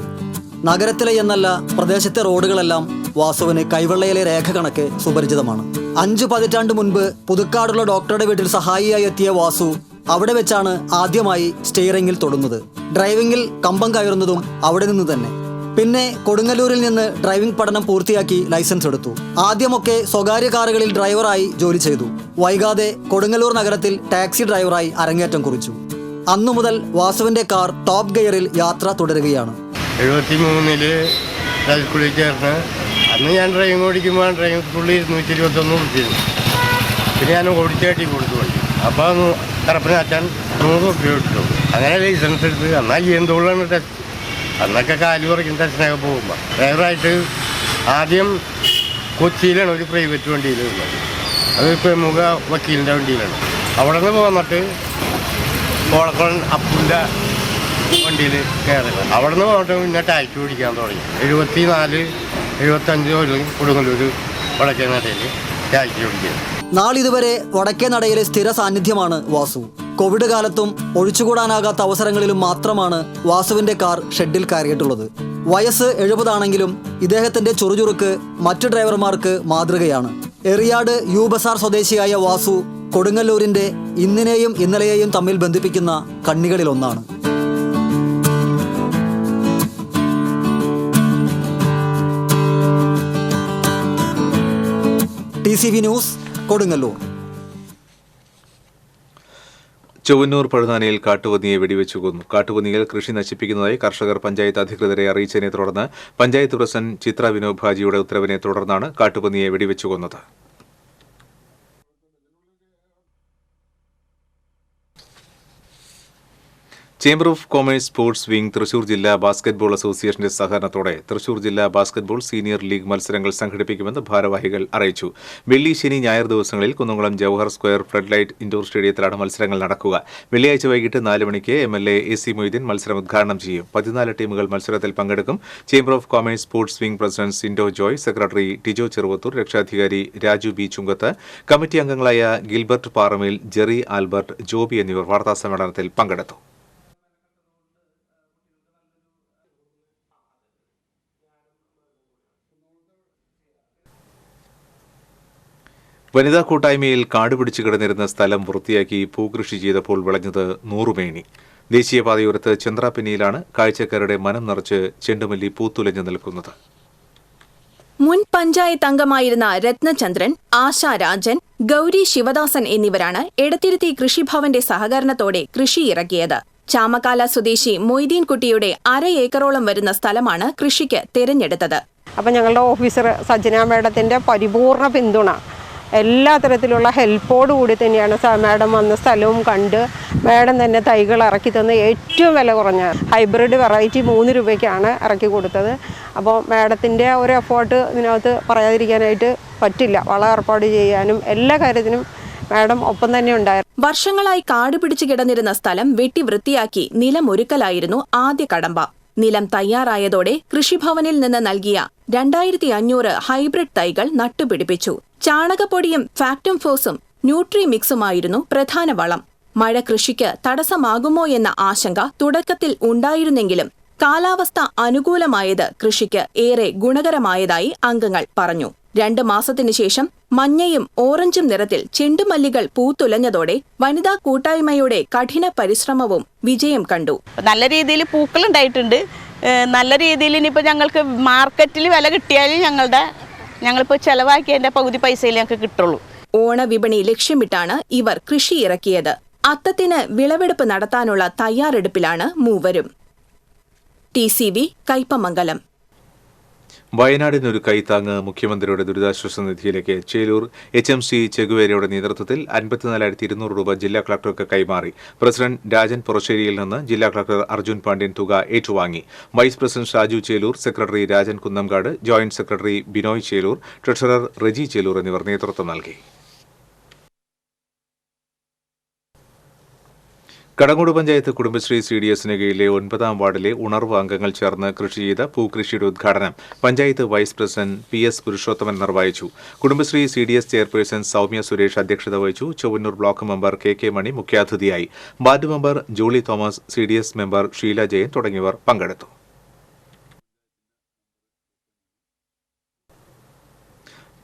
നഗരത്തിലെ എന്നല്ല പ്രദേശത്തെ റോഡുകളെല്ലാം വാസുവിന് കൈവെള്ളയിലെ രേഖ കണക്കെ സുപരിചിതമാണ്. 5 പതിറ്റാണ്ട് മുൻപ് പുതുക്കാടുള്ള ഡോക്ടറുടെ വീട്ടിൽ സഹായിയായി എത്തിയ വാസു അവിടെ വെച്ചാണ് ആദ്യമായി സ്റ്റിയറിംഗിൽ തൊടുന്നത്. ഡ്രൈവിംഗിൽ കമ്പം കയറുന്നതും അവിടെ നിന്ന് തന്നെ. പിന്നെ കൊടുങ്ങല്ലൂരിൽ നിന്ന് ഡ്രൈവിംഗ് പഠനം പൂർത്തിയാക്കി ലൈസൻസ് എടുത്തു. ആദ്യമൊക്കെ സ്വകാര്യ കാറുകളിൽ ഡ്രൈവറായി ജോലി ചെയ്തു. വൈകാതെ കൊടുങ്ങല്ലൂർ നഗരത്തിൽ ടാക്സി ഡ്രൈവറായി അരങ്ങേറ്റം കുറിച്ചു. അന്നു മുതൽ വാസുവിന്റെ കാർ ടോപ്പ് ഗിയറിൽ യാത്ര തുടരുകയാണ്. 73 രാജസ്കൂളിൽ ചേർന്ന് അന്ന് ഞാൻ ഡ്രൈവിംഗ് ഓടിക്കുമ്പോൾ ഡ്രൈവിംഗ് സ്കൂളിൽ 221 കൊടുത്തിരുന്നു. പിന്നെ ഞാൻ ഓടിച്ചാട്ടി കൊടുത്തു വണ്ടി. അപ്പോൾ കറപ്പിന് അച്ഛൻ 100 രൂപ എടുത്തു. അങ്ങനെ ലൈസൻസ് എടുത്ത് എന്നാൽ എന്തുകൊണ്ടാണ് ടെസ്റ്റ്. അന്നൊക്കെ കാല് പറിക്കും ടെസ്റ്റിനൊക്കെ പോകുമ്പോൾ. ഡ്രൈവറായിട്ട് ആദ്യം കൊച്ചിയിലാണ് ഒരു പ്രൈവറ്റ് വണ്ടിയിൽ ഉള്ളത്. അത് പ്രമുഖ വക്കീലിൻ്റെ വണ്ടിയിലാണ്. അവിടെ നിന്ന് പോന്നിട്ട് കോളക്കുളം അപ്പുൻ്റെ വണ്ടിയിൽ കയറുക. അവിടെ നിന്ന് പോയിട്ട് പിന്നെ ടാക്സി പിടിക്കാൻ തുടങ്ങി. 74-75 കൊല്ലം കൊടുങ്ങല്ലൂർ വടക്കേനടയിൽ ടാക്സി പിടിക്കുക. നാളിതുവരെ വടക്കേനടയിലെ സ്ഥിര സാന്നിധ്യമാണ് വാസു. കോവിഡ് കാലത്തും ഒഴിച്ചുകൂടാനാകാത്ത അവസരങ്ങളിലും മാത്രമാണ് വാസുവിന്റെ കാർ ഷെഡിൽ കയറിയിട്ടുള്ളത്. വയസ്സ് 70 ആണെങ്കിലും ഇദ്ദേഹത്തിന്റെ ചുറുചുറുക്ക് മറ്റു ഡ്രൈവർമാർക്ക് മാതൃകയാണ്. എറിയാട് യു ബസാർ സ്വദേശിയായ വാസു കൊടുങ്ങല്ലൂരിന്റെ ഇന്നിനെയും ഇന്നലെയെയും തമ്മിൽ ബന്ധിപ്പിക്കുന്ന കണ്ണികളിലൊന്നാണ്. TCV news, Kodungallur. ചൊവ്വന്നൂർ പഴുതാനയിൽ കാട്ടുപന്നിയെ വെടിവെച്ചു കൊന്നു. കാട്ടുപന്നികൾ കൃഷി നശിപ്പിക്കുന്നതായി കർഷകർ പഞ്ചായത്ത് അധികൃതരെ അറിയിച്ചതിനെ തുടർന്ന് പഞ്ചായത്ത് പ്രസിഡന്റ് ചിത്ര വിനോദ് ഭാജിയുടെ ഉത്തരവിനെ തുടർന്നാണ് കാട്ടുപന്നിയെ വെടിവെച്ചു കൊന്നത്. Chamber of commerce sports wing Thrissur ജില്ലാ ബാസ്കറ്റ്ബോൾ അസോസിയേഷന്റെ സഹകരണത്തോടെ തൃശൂർ ജില്ലാ ബാസ്കറ്റ്ബോൾ സീനിയർ ലീഗ് മത്സരങ്ങൾ സംഘടിപ്പിക്കുമെന്ന് ഭാരവാഹികൾ അറിയിച്ചു. വെള്ളി, ശനി, ഞായർ ദിവസങ്ങളിൽ Kunnamkulam Jawahar square flood light indoor സ്റ്റേഡിയത്തിലാണ് മത്സരങ്ങൾ നടക്കുക. വെള്ളിയാഴ്ച വൈകിട്ട് 4 മണിക്ക് MLA AC മൊയ്തീൻ മത്സരം ഉദ്ഘാടനം ചെയ്യും. 14 ടീമുകൾ മത്സരത്തിൽ പങ്കെടുക്കും. Chamber of commerce sports wing president Sindo Joy, secretary Tijo Cheruvathur, രക്ഷാധികാരി രാജു ബി ചുങ്കത്ത്, കമ്മിറ്റി അംഗങ്ങളായ ഗിൽബർട്ട് പാറമേൽ, ജെറി ആൽബർട്ട്, ജോബി എന്നിവർ വാർത്താസമ്മേളനത്തിൽ പങ്കെടുത്തു. വനിതാ കൂട്ടായ്മയിൽ കാടുപിടിച്ചു കിടന്നിരുന്ന സ്ഥലം വൃത്തിയാക്കി പൂകൃഷി ചെയ്തപ്പോൾ വിളഞ്ഞത് 100 മേനി. ദേശീയപാതയോരത്ത് ചന്ദ്രാപിന്നിയിലാണ് കാഴ്ചക്കാരുടെ മനം നിറച്ച് ചെണ്ടുമല്ലി പൂത്തുലഞ്ഞു നിൽക്കുന്നത്. മുൻ പഞ്ചായത്ത് അംഗമായിരുന്ന രത്നചന്ദ്രൻ, ആശാ രാജൻ, ഗൌരി ശിവദാസൻ എന്നിവരാണ് എടത്തിരുത്തി കൃഷിഭവന്റെ സഹകരണത്തോടെ കൃഷി ഇറക്കിയത്. ചാമക്കാല സ്വദേശി മൊയ്തീൻ കുട്ടിയുടെ 1/2 ഏക്കറോളം വരുന്ന സ്ഥലമാണ് കൃഷിക്ക് തിരഞ്ഞെടുത്തത്. അപ്പം ഞങ്ങളുടെ ഓഫീസർ സജ്ജന മേഡത്തിൻ്റെ പരിപൂർണ പിന്തുണ, എല്ലാ തരത്തിലുള്ള ഹെൽപ്പോടുകൂടി തന്നെയാണ് മാഡം വന്ന സ്ഥലവും കണ്ട് മാഡം തന്നെ തൈകൾ ഇറക്കി തന്ന് ഏറ്റവും വില കുറഞ്ഞ ഹൈബ്രിഡ് വെറൈറ്റി 3 രൂപയ്ക്കാണ് ഇറക്കി കൊടുത്തത്. അപ്പോൾ മാഡത്തിൻ്റെ ഒരു എഫേർട്ട് ഇതിനകത്ത് പറയാതിരിക്കാനായിട്ട് പറ്റില്ല. വളം ഏർപ്പാട് ചെയ്യാനും എല്ലാ കാര്യത്തിനും മാഡം ഒപ്പം തന്നെ ഉണ്ടായിരുന്നു. വർഷങ്ങളായി കാടുപിടിച്ചു കിടന്നിരുന്ന സ്ഥലം വെട്ടി വൃത്തിയാക്കി നിലമൊരുക്കലായിരുന്നു ആദ്യ കടമ്പ. നിലം തയ്യാറായതോടെ കൃഷിഭവനിൽ നിന്ന് നൽകിയ 2500 ഹൈബ്രിഡ് തൈകൾ നട്ടുപിടിപ്പിച്ചു. ചാണകപ്പൊടിയും ഫാക്ടം ഫോസും ന്യൂട്രി മിക്സുമായിരുന്നു പ്രധാന വളം. മഴ കൃഷിക്ക് തടസ്സമാകുമോ എന്ന ആശങ്ക തുടക്കത്തിൽ ഉണ്ടായിരുന്നെങ്കിലും കാലാവസ്ഥ അനുകൂലമായത് കൃഷിക്ക് ഏറെ ഗുണകരമായതായി അംഗങ്ങൾ പറഞ്ഞു. 2 മാസത്തിനു ശേഷം മഞ്ഞയും ഓറഞ്ചും നിറത്തിൽ ചെണ്ടുമല്ലികൾ പൂത്തുലഞ്ഞതോടെ വനിതാ കൂട്ടായ്മയുടെ കഠിന പരിശ്രമവും വിജയം കണ്ടു. നല്ല രീതിയിൽ പൂക്കൾ ഉണ്ടായിട്ടുണ്ട്. നല്ല രീതിയിൽ ഇനിയിപ്പോൾ ഞങ്ങൾക്ക് മാർക്കറ്റിൽ വില കിട്ടിയാലും ഞങ്ങളിപ്പോൾ ചെലവാക്കിയതിൻ്റെ പകുതി പൈസയിൽ ഞങ്ങൾക്ക് കിട്ടുള്ളൂ. ഓണവിപണി ലക്ഷ്യമിട്ടാണ് ഇവർ കൃഷി ഇറക്കിയത്. അത്തത്തിന് വിളവെടുപ്പ് നടത്താനുള്ള തയ്യാറെടുപ്പിലാണ് മൂവരും. TCV കയ്പമംഗലം. വയനാടിനൊരു കൈത്താങ്ങ് മുഖ്യമന്ത്രിയുടെ ദുരിതാശ്വാസ നിധിയിലേക്ക് ചേലൂർ HMC ചെഗുവേരയുടെ നേതൃത്വത്തിൽ 54,200 രൂപ ജില്ലാ കളക്ടർക്ക് കൈമാറി. പ്രസിഡന്റ് രാജൻ പുറശ്ശേരിയിൽ നിന്ന് ജില്ലാ കളക്ടർ അർജുൻ പാണ്ഡ്യൻ തുക ഏറ്റുവാങ്ങി. Vice president Shaju Chelur, secretary Rajan Kunnamkad, joint secretary Binoy Chelur, treasurer Reji Chelur എന്നിവർ നേതൃത്വം നൽകി. കടങ്ങോട് പഞ്ചായത്ത് കുടുംബശ്രീ CDSന് കീഴിലെ 9ാം വാർഡിലെ ഉണർവ് അംഗങ്ങൾ ചേർന്ന് കൃഷി ചെയ്ത പൂക്കൃഷിയുടെ ഉദ്ഘാടനം panchayat vice president PS Purushothaman നിർവഹിച്ചു. കുടുംബശ്രീ CDS ചെയർപേഴ്സൺ സൗമ്യ സുരേഷ് അധ്യക്ഷത വഹിച്ചു. Chowwannur block member KK Mani മുഖ്യാതിഥിയായി. Ward member Julie Thomas, CDS member Sheela Jayan തുടങ്ങിയവർ പങ്കെടുത്തു.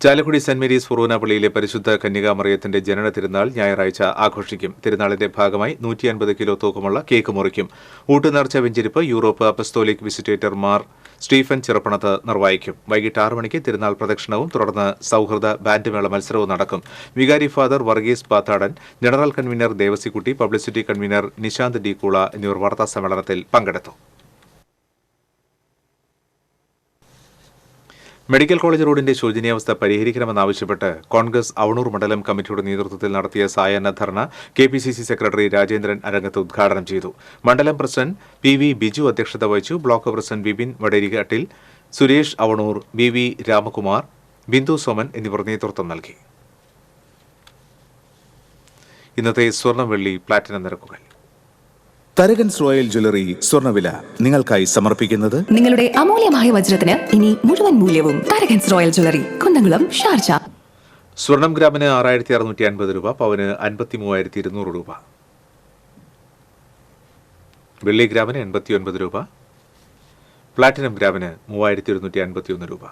ചാലക്കുടി സെന്റ് മേരീസ് ഫൊറോന പള്ളിയിലെ പരിശുദ്ധ കന്യകാമറിയത്തിന്റെ ജനന തിരുനാൾ ഞായറാഴ്ച ആഘോഷിക്കും. തിരുനാളിന്റെ ഭാഗമായി 150 കിലോ തൂക്കമുള്ള കേക്ക് മുറിക്കും. ഊട്ടുനേർച്ച വെഞ്ചിരിപ്പ് Europe apostolic visitator Mar Stephen Chirappanath നിർവഹിക്കും. വൈകിട്ട് 6 മണിക്ക് തിരുനാൾ പ്രദക്ഷിണവും തുടർന്ന് സൗഹൃദ ബാൻഡ് മേള മത്സരവും നടക്കും. വികാരി father Varghese Pathadan, general convener Devasikutty, publicity convener Nishanth D Koola എന്നിവർ വാർത്താസമ്മേളനത്തിൽ പങ്കെടുത്തു. മെഡിക്കൽ കോളേജ് റോഡിന്റെ ശോചനീയാവസ്ഥ പരിഹരിക്കണമെന്നാവശ്യപ്പെട്ട് കോൺഗ്രസ് അവണൂർ മണ്ഡലം കമ്മിറ്റിയുടെ നേതൃത്വത്തിൽ നടത്തിയ സായാഹ്ന ധർണ KPCC സെക്രട്ടറി രാജേന്ദ്രൻ അരങ്ങത്ത് ഉദ്ഘാടനം ചെയ്തു. മണ്ഡലം പ്രസിഡന്റ് PV ബിജു അധ്യക്ഷത വഹിച്ചു. Block president Vipin Vaderikattil, Suresh Avanoor, BV Ramakumar, Bindu Soman എന്നിവർ നേതൃത്വം നൽകി. ഇന്നത്തെ സ്വർണം വെള്ളി പ്ലാറ്റിനം നിരക്കുകൾ. തരകൻസ് റോയൽ ജ്വല്ലറി സ്വർണ്ണവില നിങ്ങൾക്കായി സമർപ്പിക്കുന്നത് നിങ്ങളുടെ അമൂല്യമായ വജ്രത്തിന് ഇനി മുഴുവൻ മൂല്യവും Tharakans royal jewellery, Kunnamkulam, Sharjah. സ്വർണം ഗ്രാമിന് 6650 രൂപ, പവന് 53,200 രൂപ. വെള്ളി ഗ്രാമിന് 89 രൂപ, പ്ലാറ്റിനം ഗ്രാമിന് 3151 രൂപ.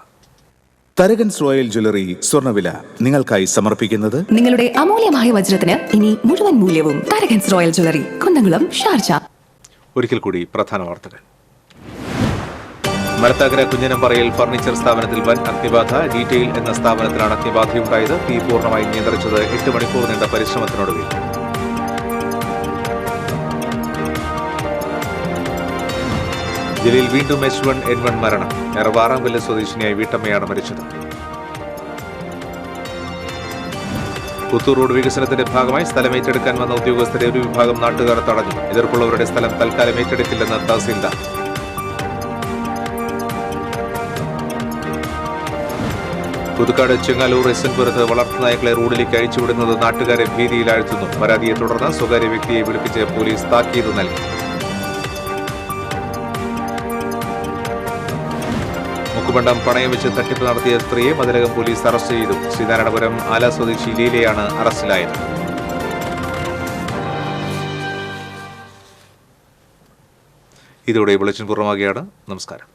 തരകൻസ് റോയൽ ജ്വല്ലറി സ്വർണ്ണവില നിങ്ങൾക്കായി സമർപ്പിക്കുന്നത് നിങ്ങളുടെ അമൂല്യമായ വജ്രത്തിന് ഇനി മുഴുവൻ മൂല്യവും Tharakans royal jewellery, Kunnamkulam, Sharjah. ഒരിക്കൽ കൂടി പ്രധാന വാർത്തകൾ. മരത്താക്കര കുഞ്ഞനംപാറയിൽ ഫർണിച്ചർ സ്ഥാപനത്തിൽ വൻ അഗ്നിബാധ. ഡീറ്റെയിൽ എന്ന സ്ഥാപനത്തിലാണ് അഗ്നിബാധയുണ്ടായത്. തീ പൂർണ്ണമായി നിയന്ത്രിച്ചത് 8 മണിക്കൂർ നീണ്ട പരിശ്രമത്തിനൊടുവിൽ. ജില്ലയിൽ വീണ്ടും H1N1 മരണം. എറവാറാങ്കല്ല് സ്വദേശിനിയായ വീട്ടമ്മയാണ് മരിച്ചത്. പുത്തൂർ റോഡ് വികസനത്തിന്റെ ഭാഗമായി സ്ഥലം ഏറ്റെടുക്കാൻ വന്ന ഉദ്യോഗസ്ഥരെ ഒരു വിഭാഗം നാട്ടുകാർ തടഞ്ഞു. എതിർപ്പുള്ളവരുടെ സ്ഥലം തൽക്കാലം ഏറ്റെടുക്കില്ലെന്ന് തഹസീൽദാർ. പുതുക്കാട് ചെങ്ങാലൂർ എസ്എൻപുരത്ത് വളർത്തുനായ്ക്കളെ റോഡിലേക്ക് അഴിച്ചുവിടുന്നത് നാട്ടുകാരെ ഭീതിയിലാഴ്ത്തുന്നു. പരാതിയെ തുടർന്ന് സ്വകാര്യ വ്യക്തിയെ വിളിപ്പിച്ച് പോലീസ് താക്കീത് നൽകി. മുക്കുമണ്ഡം പണയം വെച്ച് തട്ടിപ്പ് നടത്തിയ സ്ത്രീയെ മതിലകം പോലീസ് അറസ്റ്റ് ചെയ്തു. ശ്രീനാരായണപുരം ആല സ്വദേശി ലീലയാണ് അറസ്റ്റിലായത്. ഇതോടെ ബുള്ളറ്റിൻ പൂർണ്ണമാകുകയാണ്. നമസ്കാരം.